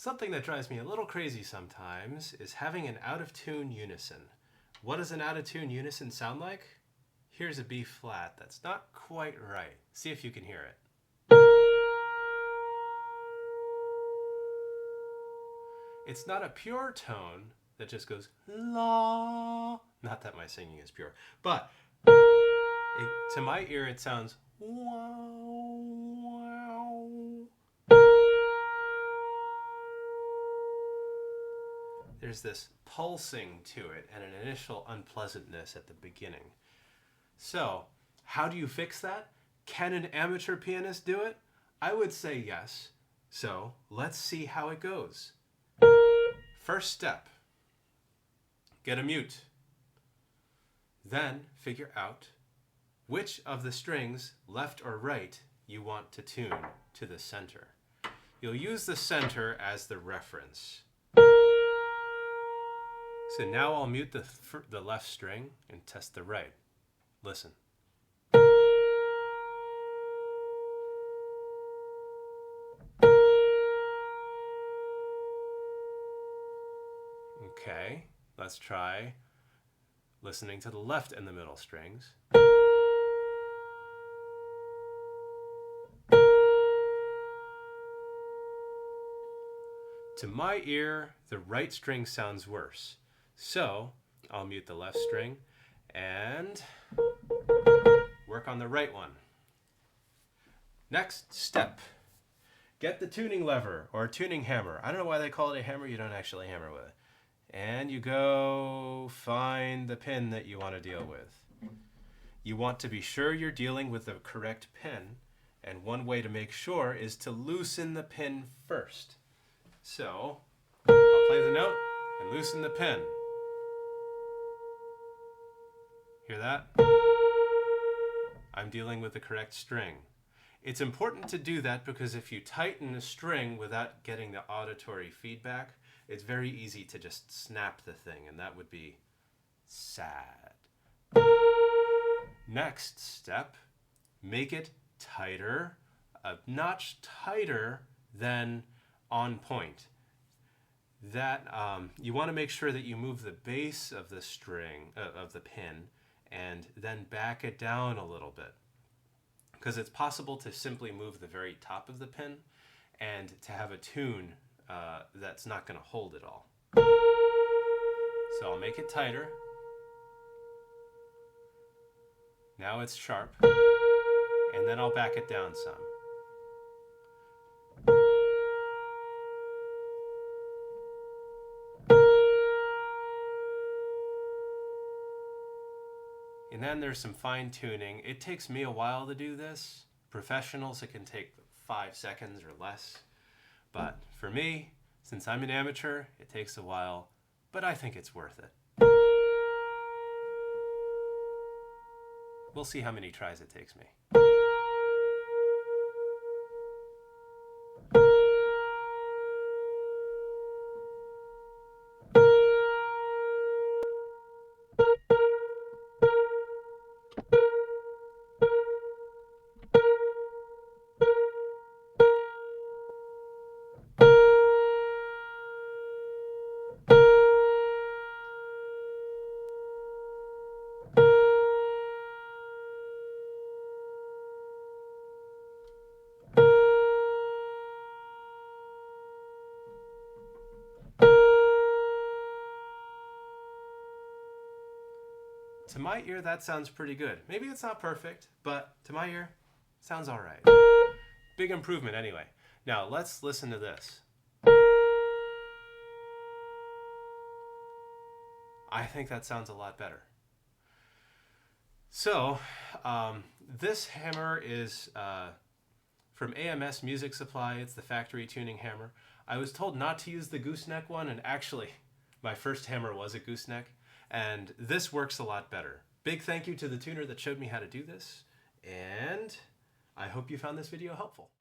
Something that drives me a little crazy sometimes is having an out-of-tune unison. What does an out-of-tune unison sound like? Here's a B flat that's not quite right. See if you can hear it. It's not a pure tone that just goes la. Not that my singing is pure, but to my ear it sounds wow, wow. There's this pulsing to it and an initial unpleasantness at the beginning. So, how do you fix that? Can an amateur pianist do it? I would say yes. So, let's see how it goes. First step, get a mute. Then figure out which of the strings, left or right, you want to tune to the center. You'll use the center as the reference. So now I'll mute the left string and test the right. Listen. Okay, let's try listening to the left and the middle strings. To my ear, the right string sounds worse. So I'll mute the left string and work on the right one. Next step, get the tuning lever or tuning hammer. I don't know why they call it a hammer. You don't actually hammer with it. And you go find the pin that you want to deal with. You want to be sure you're dealing with the correct pin, and one way to make sure is to loosen the pin first. So I'll play the note and loosen the pin. Hear that? I'm dealing with the correct string. It's important to do that because if you tighten a string without getting the auditory feedback, it's very easy to just snap the thing, and that would be sad. Next step, make it tighter, a notch tighter than on point. That you want to make sure that you move the base of the string, of the pin, and then back it down a little bit. Because it's possible to simply move the very top of the pin and to have a tune that's not going to hold it all. So I'll make it tighter. Now it's sharp. And then I'll back it down some. And then there's some fine tuning. It takes me a while to do this. Professionals, it can take 5 seconds or less. But for me, since I'm an amateur, it takes a while, but I think it's worth it. We'll see how many tries it takes me. To my ear, that sounds pretty good. Maybe it's not perfect, but to my ear, it sounds all right. Big improvement anyway. Now let's listen to this. I think that sounds a lot better. So this hammer is from AMS Music Supply. It's the factory tuning hammer. I was told not to use the gooseneck one, and actually my first hammer was a gooseneck. And this works a lot better. Big thank you to the tuner that showed me how to do this. And I hope you found this video helpful.